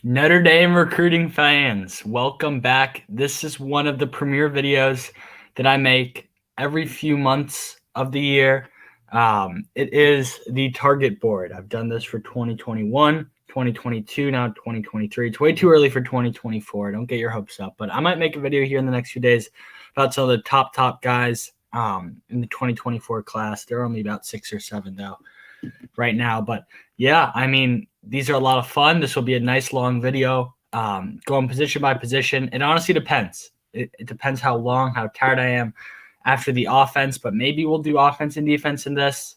Notre Dame recruiting fans, welcome back. This is one of the premier videos that I make every few months of the year. It is the target board. I've done this for 2021, 2022, now 2023. It's way too early for 2024. Don't get your hopes up, but I might make a video here in the next few days about some of the top guys in the 2024 class. There are only about 6 or 7 though right now, but yeah, I mean, these are a lot of fun. This will be a nice long video, going position by position. It honestly depends. It depends how long, how tired I am after the offense, but maybe we'll do offense and defense in this.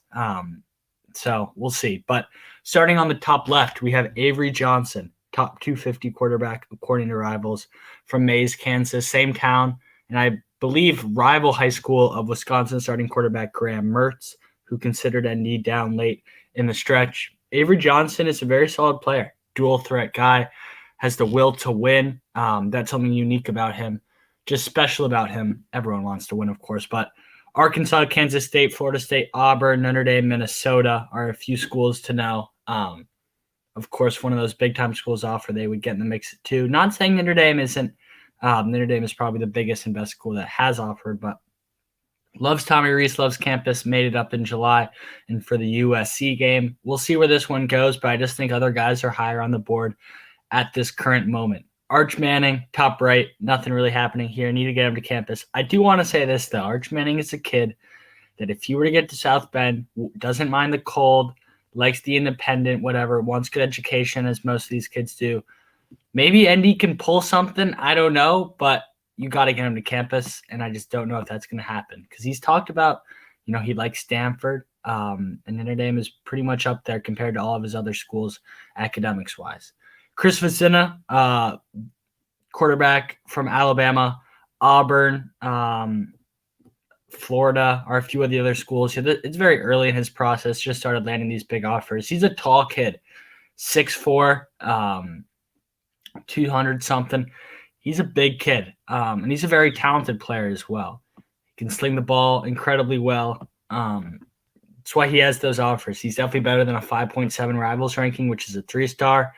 So we'll see. But starting on the top left, we have Avery Johnson, top 250 quarterback, according to Rivals, from Mays, Kansas, same town. And I believe rival high school of Wisconsin starting quarterback Graham Mertz, who considered ND down late in the stretch. Avery Johnson is a very solid player, dual threat guy, has the will to win. That's something unique about him, just special about him. Everyone wants to win, of course, but Arkansas, Kansas State, Florida State, Auburn, Notre Dame, Minnesota are a few schools to know. Of course, one of those big-time schools offer, they would get in the mix too. Not saying Notre Dame isn't. Notre Dame is probably the biggest and best school that has offered, but loves Tommy Rees, loves campus, made it up in July. And for the USC game, we'll see where this one goes, but I just think other guys are higher on the board at this current moment. Arch Manning, top right, nothing really happening here. Need to get him to campus. I do want to say this, though. Arch Manning is a kid that if you were to get to South Bend, doesn't mind the cold, likes the independent, whatever, wants good education, as most of these kids do. Maybe ND can pull something. I don't know, but you got to get him to campus, and I just don't know if that's going to happen because he's talked about, he likes Stanford, and Notre Dame is pretty much up there compared to all of his other schools academics-wise. Chris Vicina, quarterback from Alabama, Auburn, Florida, are a fefew of the other schools. It's very early in his process, just started landing these big offers. He's a tall kid, 6'4", 200-something. He's a big kid, and he's a very talented player as well. He can sling the ball incredibly well. That's why he has those offers. He's definitely better than a 5.7 Rivals ranking, which is a 3-star.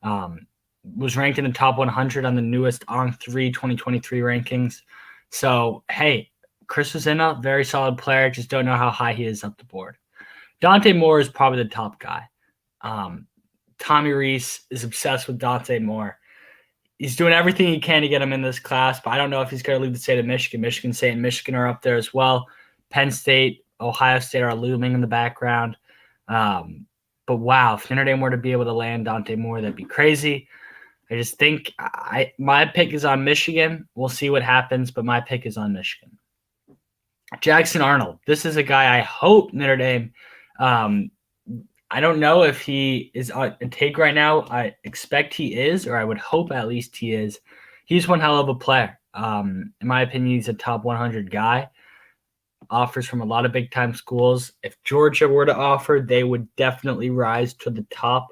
Was ranked in the top 100 on the newest On3 2023 rankings. So, hey, Chris Vicina, very solid player. Just don't know how high he is up the board. Dante Moore is probably the top guy. Tommy Rees is obsessed with Dante Moore. He's doing everything he can to get him in this class, but I don't know if he's going to leave the state of Michigan. Michigan State and Michigan are up there as well. Penn State, Ohio State are looming in the background. But wow, if Notre Dame were to be able to land Dante Moore, that'd be crazy. I just think my pick is on Michigan. We'll see what happens, but my pick is on Michigan. Jackson Arnold. This is a guy I hope Notre Dame I don't know if he is on a take right now. I expect he is, or I would hope at least he is. He's one hell of a player. In my opinion, he's a top 100 guy. Offers from a lot of big-time schools. If Georgia were to offer, they would definitely rise to the top.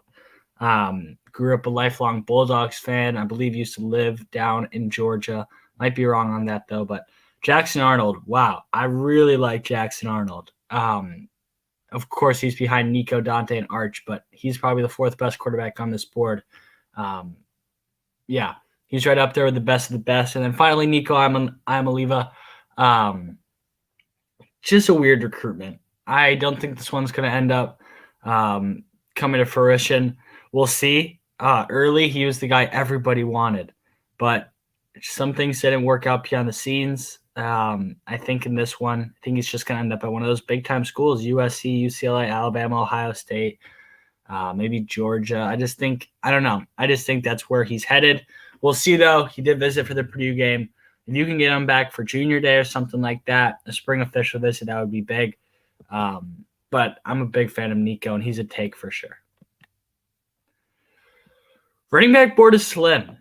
Grew up a lifelong Bulldogs fan. I believe used to live down in Georgia. Might be wrong on that, though. But Jackson Arnold, wow. I really like Jackson Arnold. Of course, he's behind Nico, Dante, and Arch, but he's probably the 4th best quarterback on this board. Yeah, he's right up there with the best of the best. And then finally, Nico Iamaleava. Just a weird recruitment. I don't think this one's going to end up coming to fruition. We'll see. Early, he was the guy everybody wanted, but some things didn't work out behind the scenes. I think in this one, I think he's just going to end up at one of those big-time schools, USC, UCLA, Alabama, Ohio State, maybe Georgia. I don't know. I just think that's where he's headed. We'll see, though. He did visit for the Purdue game. If you can get him back for junior day or something like that, a spring official visit, that would be big. But I'm a big fan of Nico, and he's a take for sure. Running back board is slim.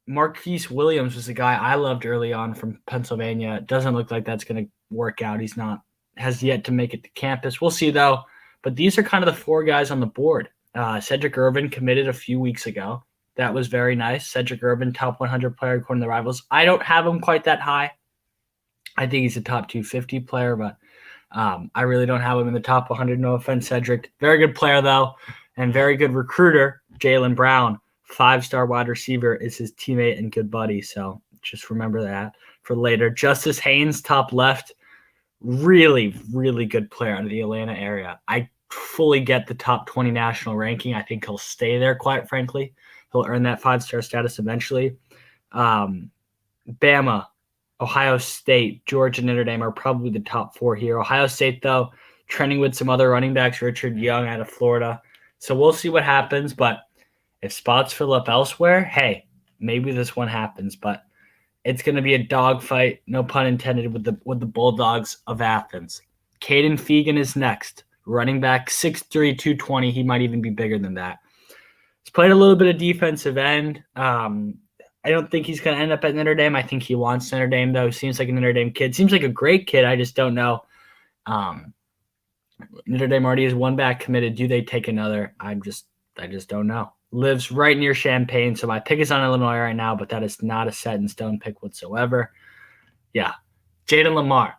Marquise Williams was a guy I loved early on from Pennsylvania. It doesn't look like that's going to work out. Has yet to make it to campus. We'll see, though. But these are kind of the 4 guys on the board. Cedric Irvin committed a few weeks ago. That was very nice. Cedric Irvin, top 100 player according to the Rivals. I don't have him quite that high. I think he's a top 250 player, but I really don't have him in the top 100. No offense, Cedric. Very good player, though, and very good recruiter, Jaylen Brown 5-star wide receiver is his teammate and good buddy. So just remember that for later. Justice Haynes, top left, really, really good player out of the Atlanta area. I fully get the top 20 national ranking. I think he'll stay there, quite frankly. He'll earn that 5-star status eventually. Bama, Ohio State, Georgia, Notre Dame are probably the top 4 here. Ohio State, though, trending with some other running backs, Richard Young out of Florida. So we'll see what happens. But if spots fill up elsewhere, hey, maybe this one happens. But it's going to be a dogfight, no pun intended, with the Bulldogs of Athens. Caden Fegan is next. Running back, 6'3", 220. He might even be bigger than that. He's played a little bit of defensive end. I don't think he's going to end up at Notre Dame. I think he wants Notre Dame, though. Seems like a Notre Dame kid. Seems like a great kid. I just don't know. Notre Dame already has one back committed. Do they take another? I just don't know. Lives right near Champaign, so my pick is on Illinois right now, but that is not a set-in-stone pick whatsoever. Yeah. Jaden Lamar,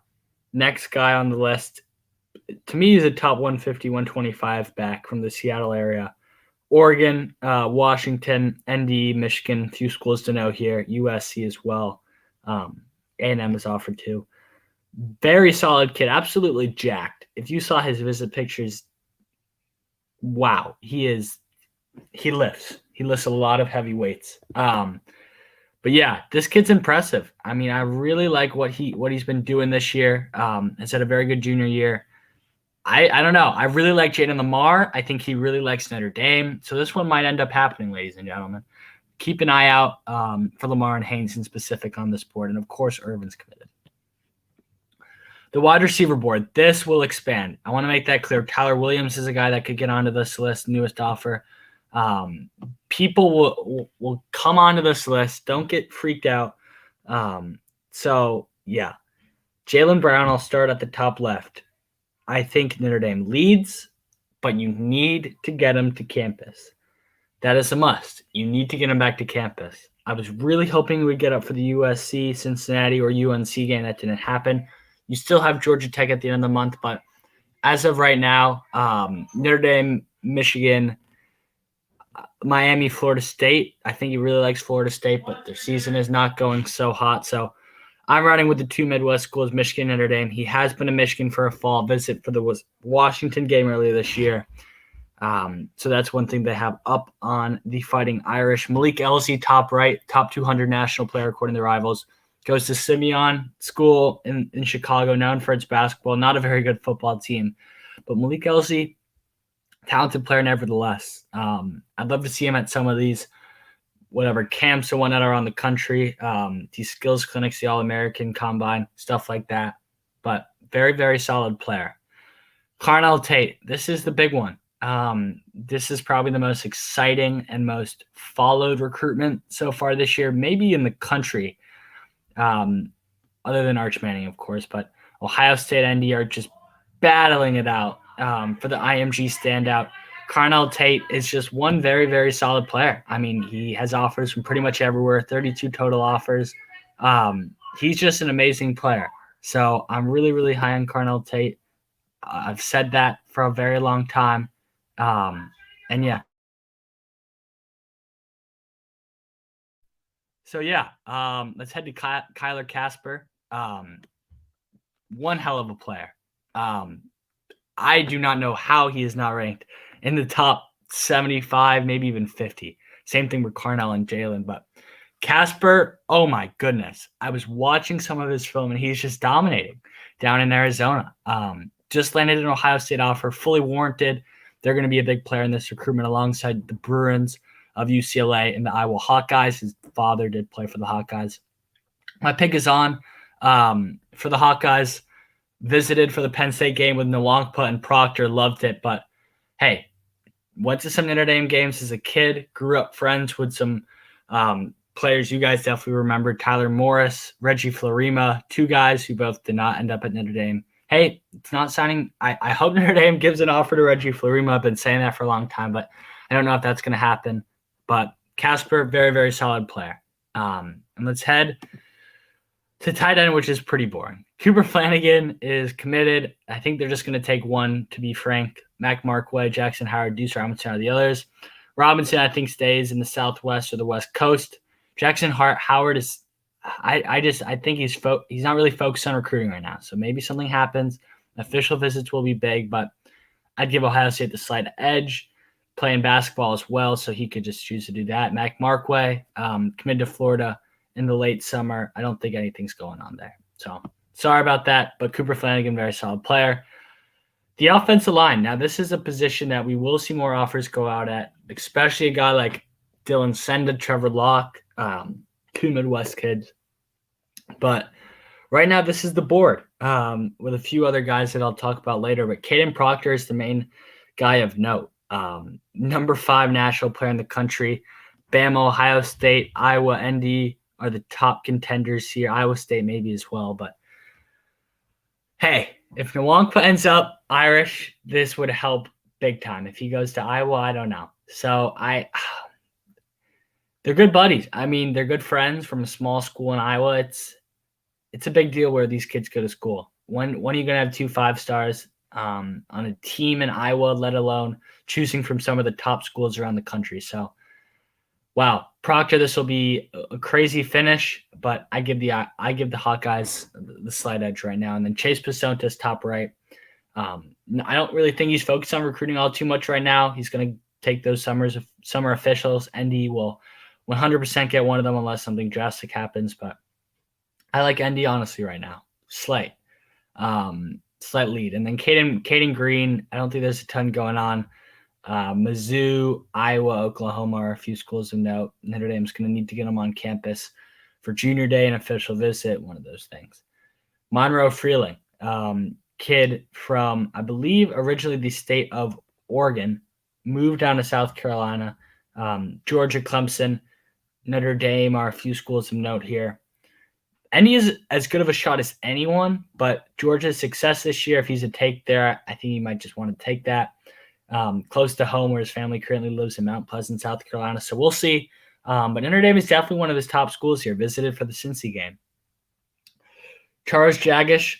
next guy on the list. To me, he's a top 150, 125 back from the Seattle area. Oregon, Washington, ND, Michigan, a few schools to know here, USC as well. A&M is offered too. Very solid kid, absolutely jacked. If you saw his visit pictures, wow, he lifts. He lifts a lot of heavy weights. But yeah, this kid's impressive. I mean, I really like what he's been doing this year. Has had a very good junior year. I don't know. I really like Jaden Lamar. I think he really likes Notre Dame. So this one might end up happening, ladies and gentlemen. Keep an eye out for Lamar and Haynes in specific on this board. And, of course, Irvin's committed. The wide receiver board, this will expand. I want to make that clear. Tyler Williams is a guy that could get onto this list, newest offer. People will come onto this list. Don't get freaked out. So, yeah. Jaylen Brown, I'll start at the top left. I think Notre Dame leads, but you need to get him to campus. That is a must. You need to get him back to campus. I was really hoping we'd get up for the USC, Cincinnati, or UNC game. That didn't happen. You still have Georgia Tech at the end of the month, but as of right now, Notre Dame, Michigan, Miami, Florida State. I think he really likes Florida State, but their season is not going so hot. So I'm running with the 2 Midwest schools, Michigan and Notre Dame. He has been to Michigan for a fall visit for the Washington game earlier this year. So that's one thing they have up on the Fighting Irish. Malik Elzy, top right, top 200 national player according to Rivals. Goes to Simeon School in Chicago, known for its basketball. Not a very good football team. But Malik Elzy, talented player nevertheless. I'd love to see him at some of these camps or one that are around the country, these skills clinics, the All-American Combine, stuff like that. But very, very solid player. Carnell Tate, this is the big one. This is probably the most exciting and most followed recruitment so far this year, maybe in the country, other than Arch Manning, of course. But Ohio State and ND are just battling it out for the IMG standout. Carnell Tate is just one very, very solid player. I mean, he has offers from pretty much everywhere, 32 total offers. He's just an amazing player. So I'm really, really high on Carnell Tate. I've said that for a very long time. And yeah. So yeah, let's head to Kyler Casper. One hell of a player. I do not know how he is not ranked in the top 75, maybe even 50. Same thing with Carnell and Jalen. But Casper, oh my goodness. I was watching some of his film, and he's just dominating down in Arizona. Just landed an Ohio State offer, fully warranted. They're going to be a big player in this recruitment alongside the Bruins of UCLA and the Iowa Hawkeyes. His father did play for the Hawkeyes. My pick is on for the Hawkeyes. Visited for the Penn State game with Nwankpa and Proctor. Loved it. But, hey, went to some Notre Dame games as a kid. Grew up friends with some players you guys definitely remember. Tyler Morris, Reggie Florima, 2 guys who both did not end up at Notre Dame. Hey, it's not signing. I hope Notre Dame gives an offer to Reggie Florima. I've been saying that for a long time, but I don't know if that's going to happen. But Casper, very, very solid player. And let's head to tight end, which is pretty boring. Cooper Flanagan is committed. I think they're just going to take one, to be frank. Mac Markway, Jackson Howard, Deuce Robinson are the others. Robinson, I think, stays in the Southwest or the West Coast. Jackson Howard is, I think he's not really focused on recruiting right now. So maybe something happens. Official visits will be big, but I'd give Ohio State the slight edge. Playing basketball as well, so he could just choose to do that. Mac Markway committed to Florida in the late summer. I don't think anything's going on there. So sorry about that, but Cooper Flanagan, very solid player. The offensive line. Now, this is a position that we will see more offers go out at, especially a guy like Dylan Senda, Trevor Locke, two Midwest kids. But right now, this is the board with a few other guys that I'll talk about later. But Caden Proctor is the main guy of note. Number 5 national player in the country. Bama, Ohio State, Iowa, ND are the top contenders here. Iowa State maybe as well. But hey, if Nwankpa ends up Irish, this would help big time. If he goes to Iowa, I don't know. So they're good buddies. I mean, they're good friends from a small school in Iowa. It's a big deal where these kids go to school. When are you going to have 2 5-stars on a team in Iowa, let alone choosing from some of the top schools around the country? So, wow, Proctor, this will be a crazy finish, but I give the Hawkeyes the slight edge right now. And then Chase Pisontas, top right. I don't really think he's focused on recruiting all too much right now. He's going to take those summer officials. ND will 100% get one of them unless something drastic happens. But I like ND honestly right now. Slight lead. And then Caden Green, I don't think there's a ton going on. Mizzou, Iowa, Oklahoma are a few schools of note. Notre Dame's going to need to get them on campus for junior day and official visit, one of those things. Monroe Freeling, kid from, I believe, originally the state of Oregon, moved down to South Carolina. Georgia, Clemson, Notre Dame are a few schools of note here. And he is as good of a shot as anyone, but Georgia's success this year, if he's a take there, I think he might just want to take that. Close to home where his family currently lives in Mount Pleasant, South Carolina. So we'll see. But Notre Dame is definitely one of his top schools here, visited for the Cincy game. Charles Jagish,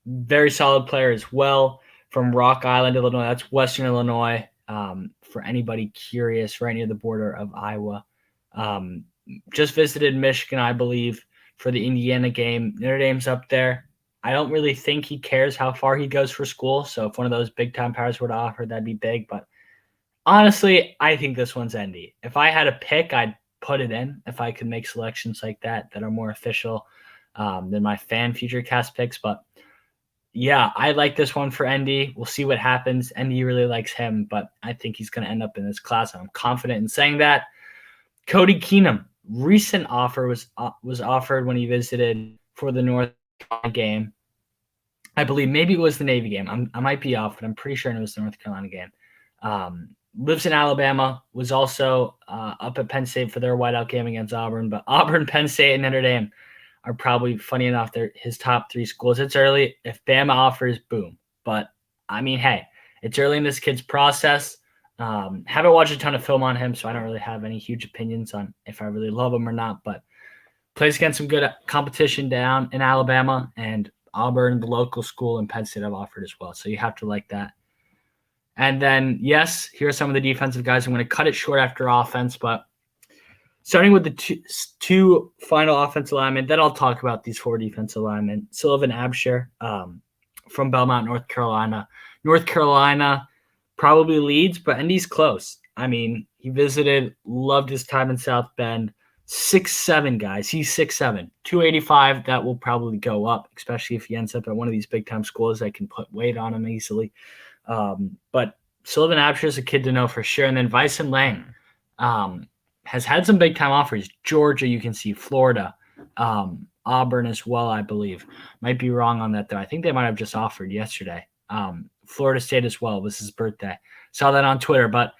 very solid player as well from Rock Island, Illinois. That's Western Illinois, for anybody curious, right near the border of Iowa. Just visited Michigan, I believe, for the Indiana game. Notre Dame's up there. I don't really think he cares how far he goes for school. So if one of those big-time powers were to offer, that'd be big. But honestly, I think this one's ND. If I had a pick, I'd put it in if I could make selections like that are more official than my fan future cast picks. But yeah, I like this one for ND. We'll see what happens. ND really likes him, but I think he's going to end up in this class. I'm confident in saying that. Cody Keenum, recent offer was offered when he visited for the North Carolina game. I believe maybe it was the Navy game. I might be off, but I'm pretty sure it was the North Carolina game. Lives in Alabama, was also up at Penn State for their whiteout game against Auburn. But Auburn, Penn State, and Notre Dame are probably, funny enough, they're his top 3 schools. It's early. If Bama offers, boom. But, I mean, hey, it's early in this kid's process. Haven't watched a ton of film on him, so I don't really have any huge opinions on if I really love him or not. But plays against some good competition down in Alabama, and Auburn, the local school, and Penn State have offered as well. So you have to like that. And then, yes, here are some of the defensive guys. I'm going to cut it short after offense, but starting with the two final offensive linemen, then I'll talk about these 4 defensive linemen. Sullivan Absher from Belmont, North Carolina. North Carolina probably leads, but ND's close. I mean, he visited, loved his time in South Bend. 6'7", guys. He's 6'7". 285, that will probably go up, especially if he ends up at one of these big-time schools that can put weight on him easily. But Sullivan Absher is a kid to know for sure. And then Vyson Lang has had some big-time offers. Georgia, you can see, Florida, Auburn as well, I believe. Might be wrong on that, though. I think they might have just offered yesterday. Florida State as well. Was his birthday. Saw that on Twitter. But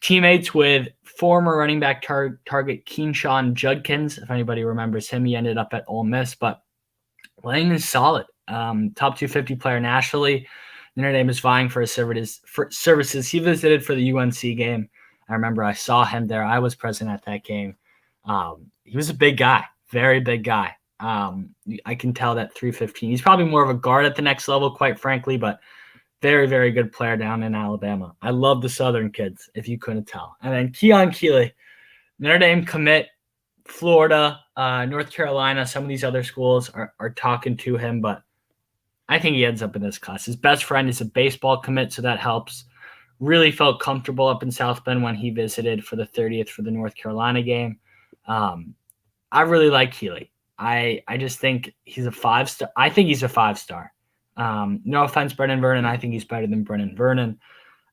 teammates with former running back target Keenshawn Judkins. If anybody remembers him, he ended up at Ole Miss. But Lang is solid. Top 250 player nationally. Notre Dame is vying for his services. He visited for the UNC game. I remember I saw him there. I was present at that game. He was a big guy, very big guy. I can tell that 315. He's probably more of a guard at the next level, quite frankly, but Very, very good player down in Alabama. I love the Southern kids, if you couldn't tell. And then Keon Keeley, Notre Dame commit, Florida, North Carolina, some of these other schools are talking to him, but I think he ends up in this class. His best friend is a baseball commit, so that helps. Really felt comfortable up in South Bend when he visited for the 30th for the North Carolina game. I really like Keeley. I just think he's a 5-star. I think he's a 5-star. No offense, Brennan Vernon. I think he's better than Brennan Vernon.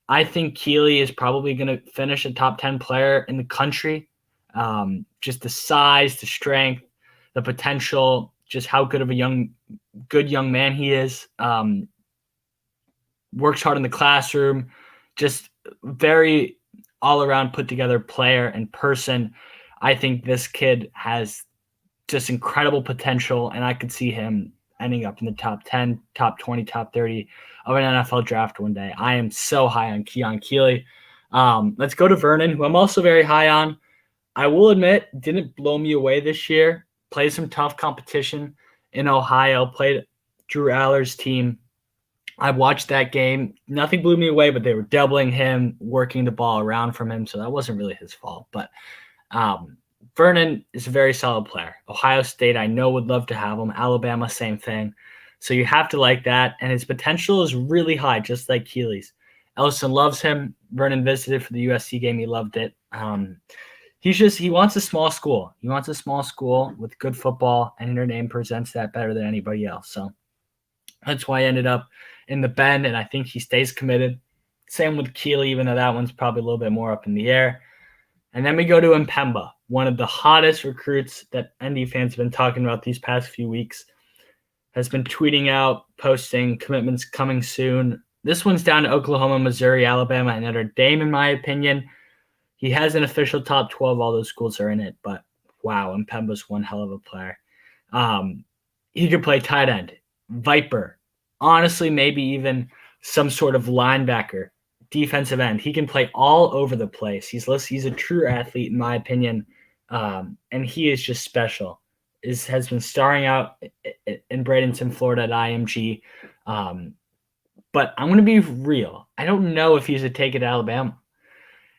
I think Keeley is probably going to finish a top 10 player in the country. Just the size, the strength, the potential, just how good of a good young man he is. Works hard in the classroom, just very all-around put-together player and person. I think this kid has just incredible potential, and I could see him ending up in the top 10, top 20, top 30 of an NFL draft one day. I am so high on Keon Keeley. Let's go to Vernon, who I'm also very high on. I will admit, didn't blow me away this year. Played some tough competition in Ohio, played Drew Aller's team. I watched that game. Nothing blew me away, but they were doubling him, working the ball around from him, so that wasn't really his fault. But Vernon is a very solid player. Ohio State, I know, would love to have him. Alabama, same thing. So you have to like that, and his potential is really high, just like Keeley's. Ellison loves him. Vernon visited for the USC game. He loved it. He wants a small school. He wants a small school with good football, and Notre Dame presents that better than anybody else. So that's why I ended up in the Bend, and I think he stays committed. Same with Keeley, even though that one's probably a little bit more up in the air. And then we go to Mpemba, one of the hottest recruits that ND fans have been talking about these past few weeks. Has been tweeting out, posting commitments coming soon. This one's down to Oklahoma, Missouri, Alabama, and Notre Dame, in my opinion. He has an official top 12. All those schools are in it, but wow, Mpemba's one hell of a player. He could play tight end, Viper, honestly, maybe even some sort of linebacker, defensive end. He can play all over the place. He's a true athlete, in my opinion, and he is just special. Has been starring out in Bradenton, Florida at IMG. But I'm going to be real. I don't know if he's a take at Alabama.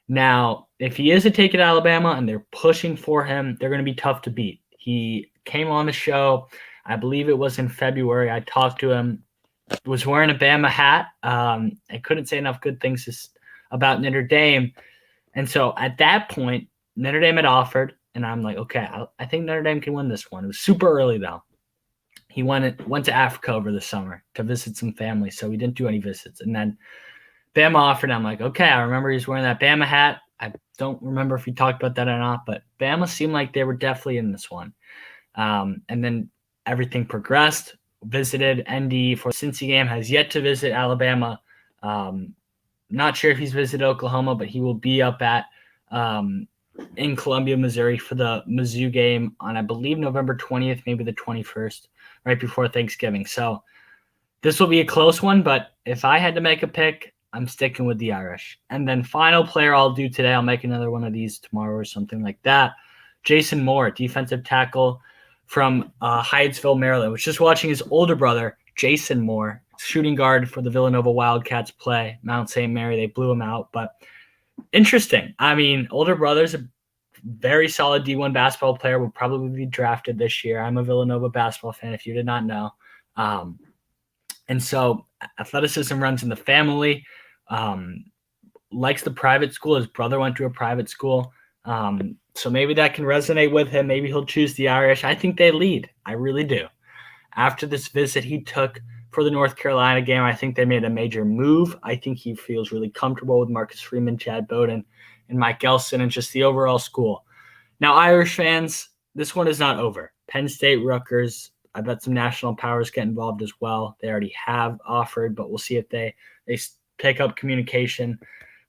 Now, if he is a take at Alabama and they're pushing for him, they're going to be tough to beat. He came on the show, I believe it was in February. I talked to him, was wearing a Bama hat. I couldn't say enough good things about Notre Dame. And so at that point, Notre Dame had offered, and I'm like, okay, I think Notre Dame can win this one. It was super early, though. He went to Africa over the summer to visit some family, so we didn't do any visits. And then Bama offered. I'm like, okay, I remember he's wearing that Bama hat. I don't remember if he talked about that or not, but Bama seemed like they were definitely in this one. And then everything progressed. Visited ND for the Cincy game. Has yet to visit Alabama. Not sure if he's visited Oklahoma, but he will be up at in Columbia, Missouri for the Mizzou game on, I believe, November 20th, maybe the 21st, right before Thanksgiving. So this will be a close one, but if I had to make a pick, I'm sticking with the Irish. And then final player I'll do today, I'll make another one of these tomorrow or something like that. Jason Moore, defensive tackle from Hyattsville, Maryland. Was just watching his older brother, Jason Moore, shooting guard for the Villanova Wildcats play Mount St. Mary. They blew him out, but interesting. I mean, older brother's a very solid D1 basketball player, will probably be drafted this year. I'm a Villanova basketball fan, if you did not know. And so athleticism runs in the family. Likes the private school. His brother went to a private school. So maybe that can resonate with him. Maybe he'll choose the Irish. I think they lead. I really do. After this visit he took for the North Carolina game, I think they made a major move. I think he feels really comfortable with Marcus Freeman, Chad Bowden, and Mike Gelson, and just the overall school. Now, Irish fans, this one is not over. Penn State, Rutgers, I bet some national powers get involved as well. They already have offered, but we'll see if they pick up communication.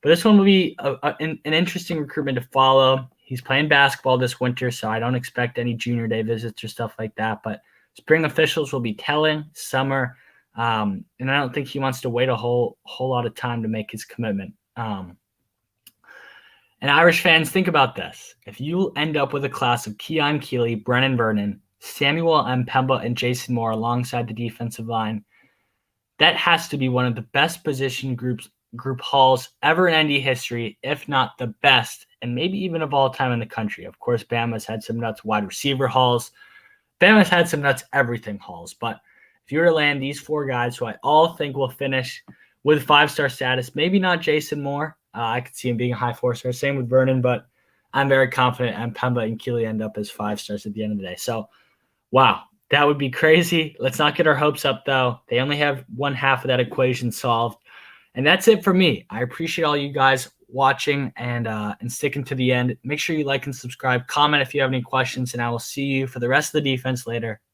But this one will be an interesting recruitment to follow. He's playing basketball this winter, so I don't expect any junior day visits or stuff like that. But spring officials will be telling, summer, and I don't think he wants to wait a whole lot of time to make his commitment. And Irish fans, think about this. If you end up with a class of Keon Keeley, Brennan Vernon, Samuel Mpemba, and Jason Moore alongside the defensive line, That has to be one of the best position group hauls ever in ND history, if not the best, and maybe even of all time in the country. Of course, Bama's had some nuts wide receiver hauls. Bama's had some nuts everything hauls. But if you were to land these 4 guys who I all think will finish with 5-star status, maybe not Jason Moore. I could see him being a high 4-star. Same with Vernon, but I'm very confident and Pemba and Keely end up as 5 stars at the end of the day. So, wow, that would be crazy. Let's not get our hopes up, though. They only have one half of that equation solved. And that's it for me. I appreciate all you guys watching and sticking to the end. Make sure you like and subscribe. Comment if you have any questions, and I will see you for the rest of the defense later.